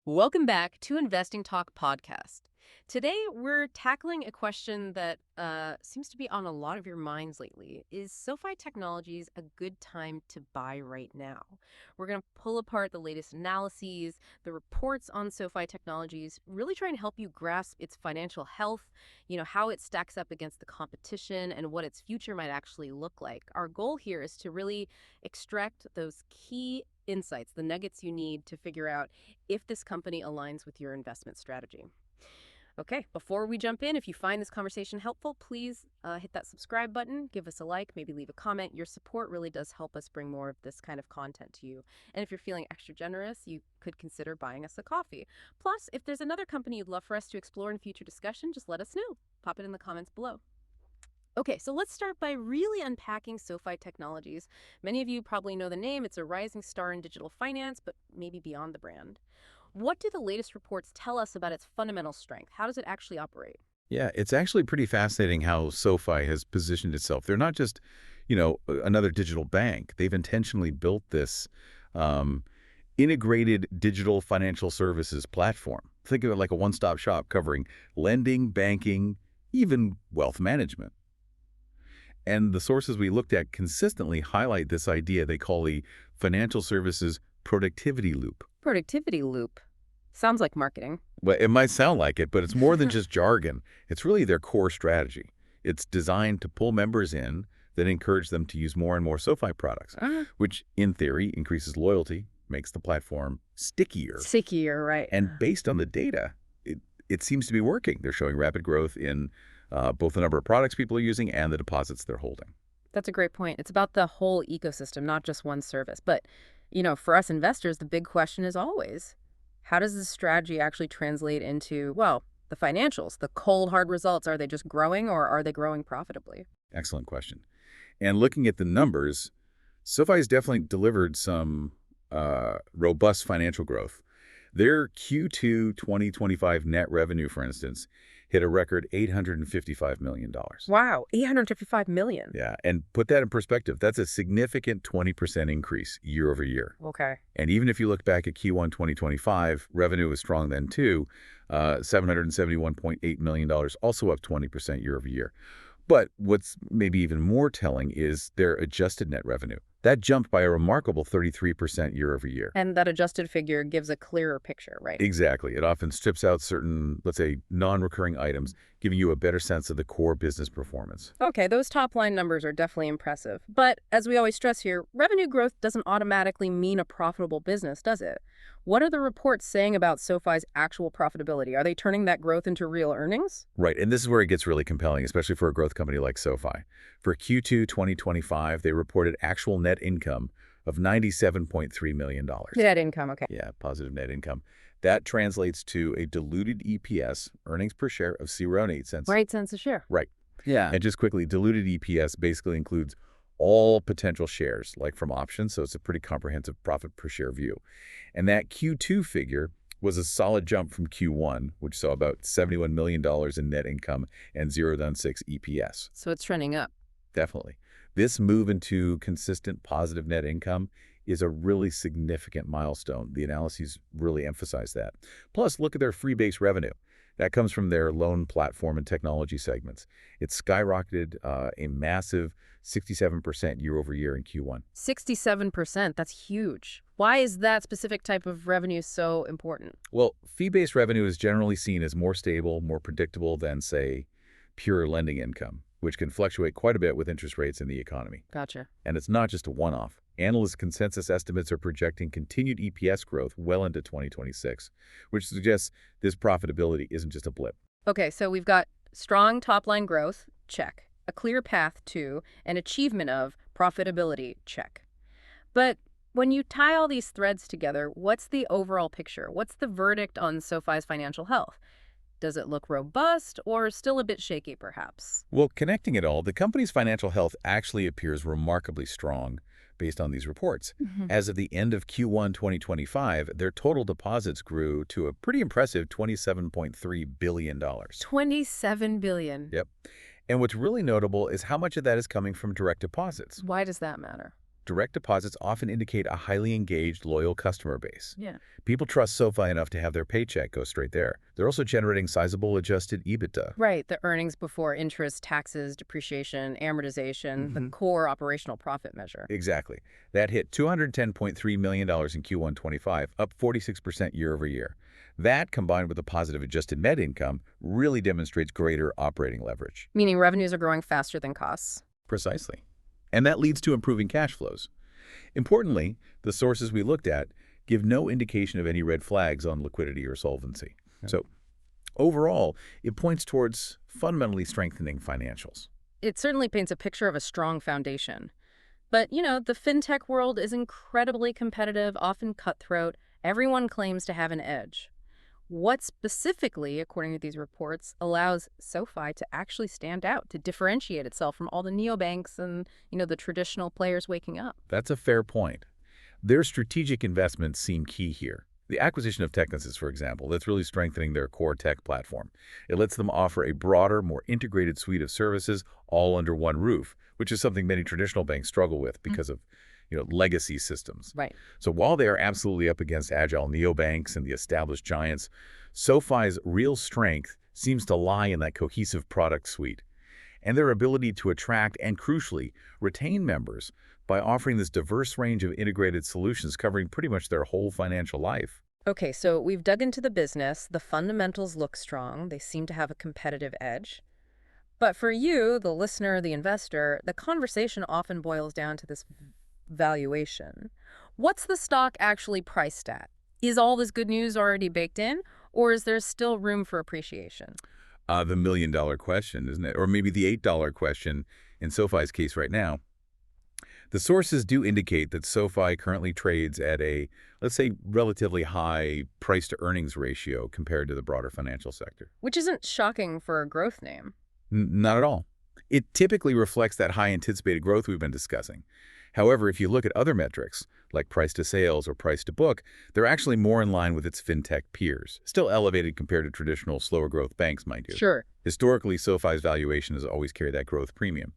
Welcome back to Investing Talk podcast. Today, we're tackling a question that seems to be on a lot of your minds lately. Is SoFi Technologies a good time to buy right now? We're going to pull apart the latest analyses, the reports on SoFi Technologies, really trying to help you grasp its financial health, how it stacks up against the competition and what its future might actually look like. Our goal here is to really extract those key insights, the nuggets you need to figure out if this company aligns with your investment strategy. Okay, before we jump in, if you find this conversation helpful, please hit that subscribe button, give us a like, maybe leave a comment. Your support really does help us bring more of this kind of content to you. And if you're feeling extra generous, you could consider buying us a coffee. Plus, if there's another company you'd love for us to explore in future discussion, just let us know. Pop it in the comments below. Okay, so let's start by really unpacking SoFi Technologies. Many of you probably know the name. It's a rising star in digital finance, but maybe beyond the brand. What do the latest reports tell us about its fundamental strength? How does it actually operate? Yeah, it's actually pretty fascinating how SoFi has positioned itself. They're not just, another digital bank. They've intentionally built this integrated digital financial services platform. Think of it like a one-stop shop covering lending, banking, even wealth management. And the sources we looked at consistently highlight this idea they call the financial services productivity loop. Productivity loop. Sounds like marketing. Well, it might sound like it, but it's more than just jargon. It's really their core strategy. It's designed to pull members in, then encourage them to use more and more SoFi products, which in theory increases loyalty, makes the platform stickier. Stickier, right. And based on the data, it seems to be working. They're showing rapid growth in both the number of products people are using and the deposits they're holding. That's a great point. It's about the whole ecosystem, not just one service. But, for us investors, the big question is always, how does this strategy actually translate into, well, the financials, the cold, hard results? Are they just growing or are they growing profitably? Excellent question. And looking at the numbers, SoFi has definitely delivered some robust financial growth. Their Q2 2025 net revenue, for instance, hit a record $855 million. Wow, $855 million. Yeah, and put that in perspective, that's a significant 20% increase year over year. Okay. And even if you look back at Q1 2025, revenue was strong then too, $771.8 million, also up 20% year over year. But what's maybe even more telling is their adjusted net revenue. That jumped by a remarkable 33% year over year. And that adjusted figure gives a clearer picture, right? Exactly. It often strips out certain, let's say, non-recurring items, giving you a better sense of the core business performance. Okay, those top-line numbers are definitely impressive. But as we always stress here, revenue growth doesn't automatically mean a profitable business, does it? What are the reports saying about SoFi's actual profitability? Are they turning that growth into real earnings? Right, and this is where it gets really compelling, especially for a growth company like SoFi. For Q2 2025, they reported actual net income of $97.3 million. Net income, okay. Yeah, positive net income. That translates to a diluted EPS, earnings per share, of 0.08 cents. 8 cents a share. Right. Yeah. And just quickly, diluted EPS basically includes all potential shares, like from options, so it's a pretty comprehensive profit per share view. And that Q2 figure was a solid jump from Q1, which saw about $71 million in net income and 0.06 EPS. So it's trending up. Definitely. This move into consistent positive net income is a really significant milestone. The analyses really emphasize that. Plus, look at their fee-based revenue. That comes from their loan platform and technology segments. It skyrocketed a massive 67% year over year in Q1. 67%, that's huge. Why is that specific type of revenue so important? Well, fee-based revenue is generally seen as more stable, more predictable than, say, pure lending income, which can fluctuate quite a bit with interest rates in the economy. Gotcha. And it's not just a one-off. Analyst consensus estimates are projecting continued EPS growth well into 2026, which suggests this profitability isn't just a blip. Okay, so we've got strong top-line growth, check. A clear path to an achievement of profitability, check. But when you tie all these threads together, what's the overall picture? What's the verdict on SoFi's financial health? Does it look robust or still a bit shaky, perhaps? Well, connecting it all, the company's financial health actually appears remarkably strong based on these reports. As of the end of Q1 2025, their total deposits grew to a pretty impressive $27.3 billion. $27 billion. Yep. And what's really notable is how much of that is coming from direct deposits. Why does that matter? direct deposits often indicate a highly engaged, loyal customer base. Yeah. People trust SoFi enough to have their paycheck go straight there. They're also generating sizable adjusted EBITDA. Right, the earnings before interest, taxes, depreciation, amortization, the hmm core operational profit measure. Exactly. That hit $210.3 million in Q1 25, up 46% year over year. That, combined with a positive adjusted net income, really demonstrates greater operating leverage. Meaning revenues are growing faster than costs. Precisely. And that leads to improving cash flows. Importantly, the sources we looked at give no indication of any red flags on liquidity or solvency. So overall, it points towards fundamentally strengthening financials. It certainly paints a picture of a strong foundation. But, the fintech world is incredibly competitive, often cutthroat. Everyone claims to have an edge. What specifically, according to these reports, allows SoFi to actually stand out, to differentiate itself from all the neobanks and, the traditional players waking up? That's a fair point. Their strategic investments seem key here. The acquisition of Technisys, for example, that's really strengthening their core tech platform. It lets them offer a broader, more integrated suite of services all under one roof, which is something many traditional banks struggle with because of legacy systems. Right. So while they are absolutely up against agile neobanks and the established giants, SoFi's real strength seems to lie in that cohesive product suite and their ability to attract and, crucially, retain members by offering this diverse range of integrated solutions covering pretty much their whole financial life. Okay, so we've dug into the business. The fundamentals look strong. They seem to have a competitive edge. But for you, the listener, the investor, the conversation often boils down to this valuation. What's the stock actually priced at? Is all this good news already baked in, or is there still room for appreciation? The million-dollar question, isn't it? Or maybe the $8 question in SoFi's case right now. The sources do indicate that SoFi currently trades at a, let's say, relatively high price-to-earnings ratio compared to the broader financial sector. Which isn't shocking for a growth name. Not at all. It typically reflects that high anticipated growth we've been discussing. However, if you look at other metrics, like price to sales or price to book, they're actually more in line with its fintech peers, still elevated compared to traditional slower growth banks, mind you. Sure. Historically, SoFi's valuation has always carried that growth premium.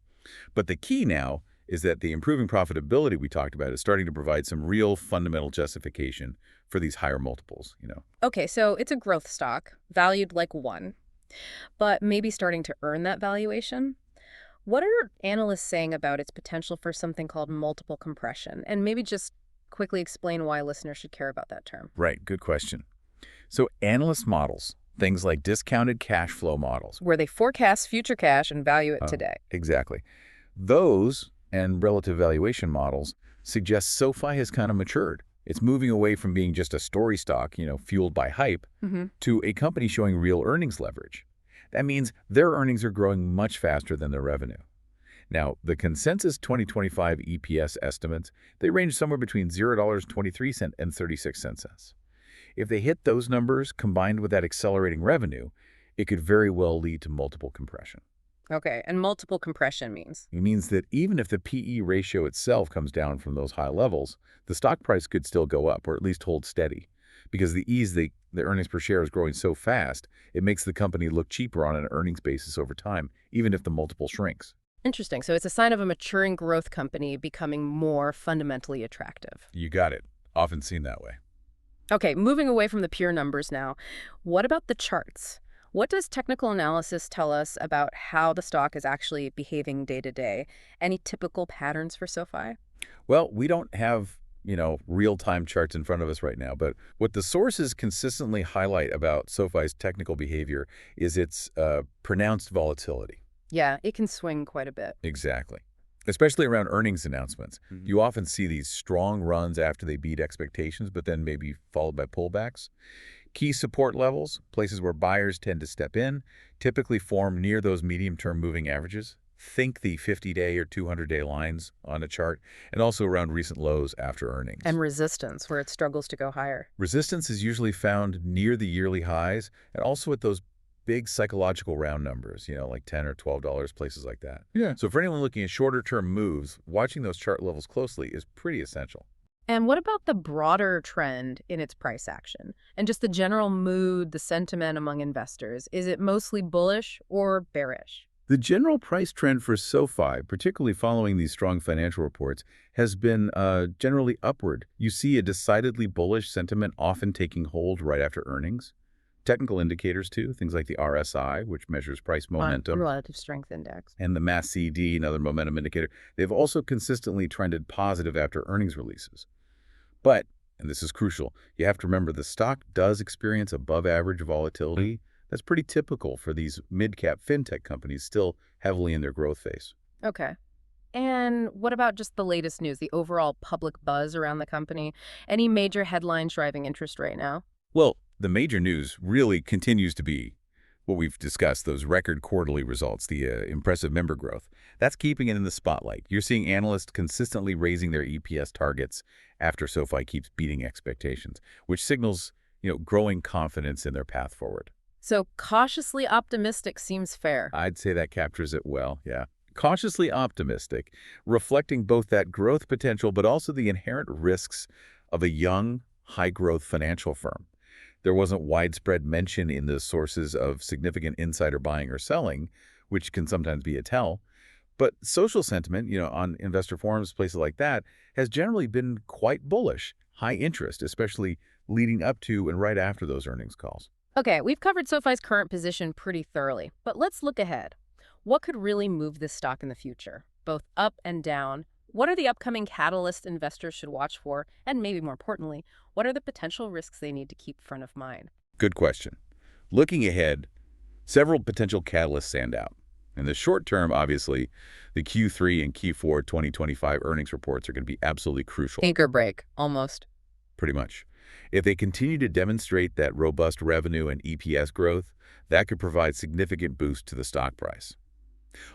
But the key now is that the improving profitability we talked about is starting to provide some real fundamental justification for these higher multiples. Okay, so it's a growth stock, valued like one, but maybe starting to earn that valuation. What are analysts saying about its potential for something called multiple compression? And maybe just quickly explain why listeners should care about that term. Right, good question. So analyst models, things like discounted cash flow models. Where they forecast future cash and value it today. Exactly. Those and relative valuation models suggest SoFi has kind of matured. It's moving away from being just a story stock, fueled by hype, to a company showing real earnings leverage. That means their earnings are growing much faster than their revenue. Now, the consensus 2025 EPS estimates, they range somewhere between $0.23 and 36 cents. If they hit those numbers combined with that accelerating revenue, it could very well lead to multiple compression. Okay, and multiple compression means? It means that even if the PE ratio itself comes down from those high levels, the stock price could still go up or at least hold steady. Because the earnings per share is growing so fast, it makes the company look cheaper on an earnings basis over time, even if the multiple shrinks. Interesting. So it's a sign of a maturing growth company becoming more fundamentally attractive. You got it. Often seen that way. Okay, moving away from the pure numbers now. What about the charts? What does technical analysis tell us about how the stock is actually behaving day to day? Any typical patterns for SoFi? Well, we don't have real-time charts in front of us right now. But what the sources consistently highlight about SoFi's technical behavior is its pronounced volatility. Yeah, it can swing quite a bit. Exactly. Especially around earnings announcements. You often see these strong runs after they beat expectations, but then maybe followed by pullbacks. Key support levels, places where buyers tend to step in, typically form near those medium-term moving averages. Think the 50-day or 200-day lines on a chart, and also around recent lows after earnings. And resistance, where it struggles to go higher. Resistance is usually found near the yearly highs, and also at those big psychological round numbers, like $10 or $12, places like that. Yeah. So for anyone looking at shorter-term moves, watching those chart levels closely is pretty essential. And what about the broader trend in its price action? And just the general mood, the sentiment among investors? Is it mostly bullish or bearish? The general price trend for SoFi, particularly following these strong financial reports, has been generally upward. You see a decidedly bullish sentiment often taking hold right after earnings. Technical indicators, too, things like the RSI, which measures price momentum, Relative strength index. and the mass CD, another momentum indicator, they've also consistently trended positive after earnings releases. But, and this is crucial, you have to remember the stock does experience above-average volatility. That's pretty typical for these mid-cap fintech companies still heavily in their growth phase. Okay. And what about just the latest news, the overall public buzz around the company? Any major headlines driving interest right now? Well, the major news really continues to be what we've discussed, those record quarterly results, the impressive member growth. That's keeping it in the spotlight. You're seeing analysts consistently raising their EPS targets after SoFi keeps beating expectations, which signals, growing confidence in their path forward. So cautiously optimistic seems fair. I'd say that captures it well, yeah. Cautiously optimistic, reflecting both that growth potential but also the inherent risks of a young, high-growth financial firm. There wasn't widespread mention in the sources of significant insider buying or selling, which can sometimes be a tell. But social sentiment, on investor forums, places like that, has generally been quite bullish, high interest, especially leading up to and right after those earnings calls. Okay, we've covered SoFi's current position pretty thoroughly, but let's look ahead. What could really move this stock in the future, both up and down? What are the upcoming catalysts investors should watch for? And maybe more importantly, what are the potential risks they need to keep front of mind? Good question. Looking ahead, several potential catalysts stand out. In the short term, obviously, the Q3 and Q4 2025 earnings reports are going to be absolutely crucial. Make or break, almost. Pretty much. If they continue to demonstrate that robust revenue and EPS growth, that could provide significant boost to the stock price.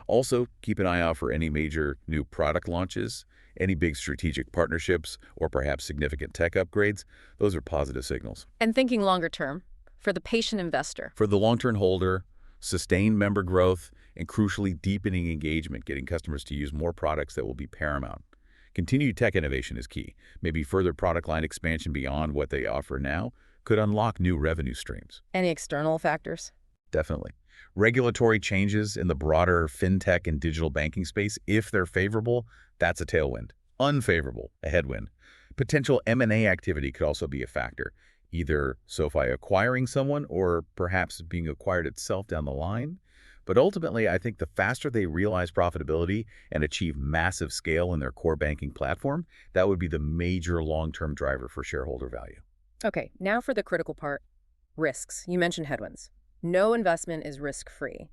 Also, keep an eye out for any major new product launches, any big strategic partnerships, or perhaps significant tech upgrades. Those are positive signals. And thinking longer term, for the patient investor. For the long-term holder, sustained member growth, and crucially deepening engagement, getting customers to use more products that will be paramount. Continued tech innovation is key. Maybe further product line expansion beyond what they offer now could unlock new revenue streams. Any external factors? Definitely. Regulatory changes in the broader fintech and digital banking space, if they're favorable, that's a tailwind. Unfavorable, a headwind. Potential M&A activity could also be a factor, either SoFi acquiring someone or perhaps being acquired itself down the line. But ultimately, I think the faster they realize profitability and achieve massive scale in their core banking platform, that would be the major long-term driver for shareholder value. Okay, now for the critical part, risks. You mentioned headwinds. No investment is risk-free.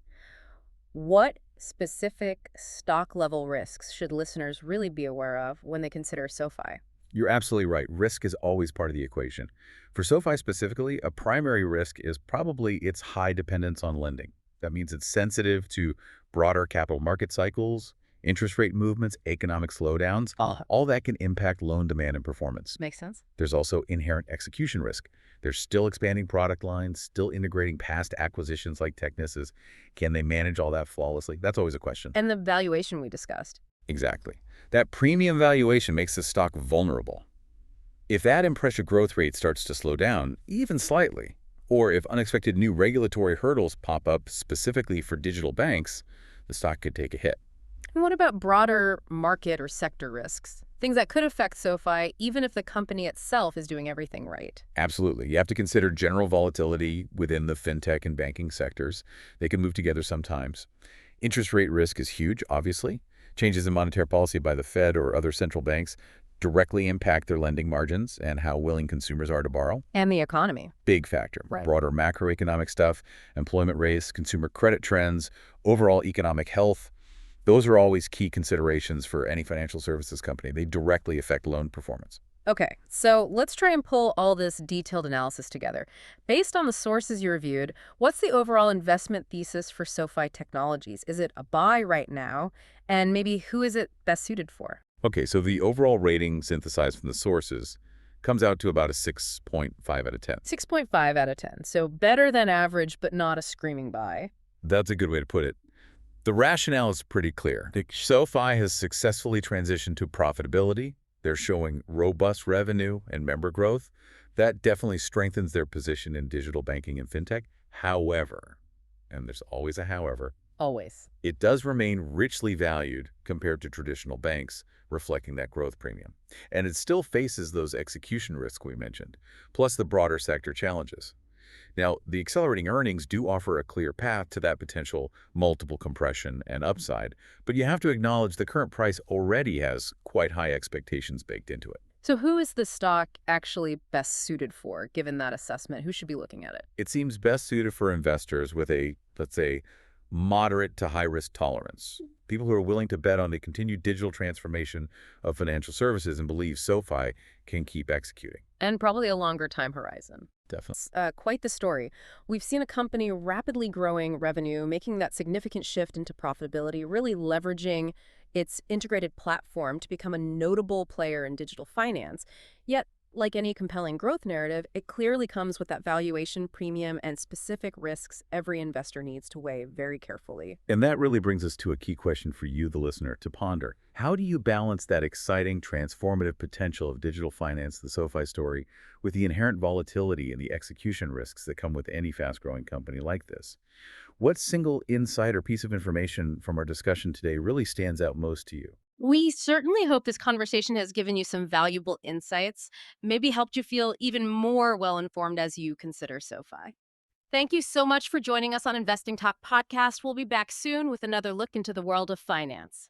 What specific stock-level risks should listeners really be aware of when they consider SoFi? You're absolutely right. Risk is always part of the equation. For SoFi specifically, a primary risk is probably its high dependence on lending. That means it's sensitive to broader capital market cycles, interest rate movements, economic slowdowns. All that can impact loan demand and performance. Makes sense. There's also inherent execution risk. They're still expanding product lines, still integrating past acquisitions like Technisys. Can they manage all that flawlessly? That's always a question. And the valuation we discussed. Exactly. That premium valuation makes the stock vulnerable. If that impressive growth rate starts to slow down, even slightly, or if unexpected new regulatory hurdles pop up specifically for digital banks, the stock could take a hit. And what about broader market or sector risks? Things that could affect SoFi even if the company itself is doing everything right. Absolutely. You have to consider general volatility within the fintech and banking sectors. They can move together sometimes. Interest rate risk is huge, obviously. Changes in monetary policy by the Fed or other central banks directly impact their lending margins and how willing consumers are to borrow. And the economy. Big factor. Right. Broader macroeconomic stuff, employment rates, consumer credit trends, overall economic health. Those are always key considerations for any financial services company. They directly affect loan performance. Okay, so let's try and pull all this detailed analysis together. Based on the sources you reviewed, what's the overall investment thesis for SoFi Technologies? Is it a buy right now? And maybe who is it best suited for? Okay, so the overall rating synthesized from the sources comes out to about a 6.5 out of 10. 6.5 out of 10, so better than average, but not a screaming buy. That's a good way to put it. The rationale is pretty clear. SoFi has successfully transitioned to profitability. They're showing robust revenue and member growth. That definitely strengthens their position in digital banking and fintech. However, and there's always a however, Always. It does remain richly valued compared to traditional banks, reflecting that growth premium. And it still faces those execution risks we mentioned, plus the broader sector challenges. Now, the accelerating earnings do offer a clear path to that potential multiple compression and upside, but you have to acknowledge the current price already has quite high expectations baked into it. So who is the stock actually best suited for, given that assessment? Who should be looking at it? It seems best suited for investors with a, let's say, moderate to high risk tolerance. People who are willing to bet on the continued digital transformation of financial services and believe SoFi can keep executing. And probably a longer time horizon. Definitely. Quite the story. We've seen a company rapidly growing revenue, making that significant shift into profitability, really leveraging its integrated platform to become a notable player in digital finance. Yet, like any compelling growth narrative, it clearly comes with that valuation premium and specific risks every investor needs to weigh very carefully. And that really brings us to a key question for you, the listener, to ponder. How do you balance that exciting, transformative potential of digital finance, the SoFi story, with the inherent volatility and the execution risks that come with any fast-growing company like this? What single insight or piece of information from our discussion today really stands out most to you? We certainly hope this conversation has given you some valuable insights, maybe helped you feel even more well-informed as you consider SoFi. Thank you so much for joining us on Investing Talk podcast. We'll be back soon with another look into the world of finance.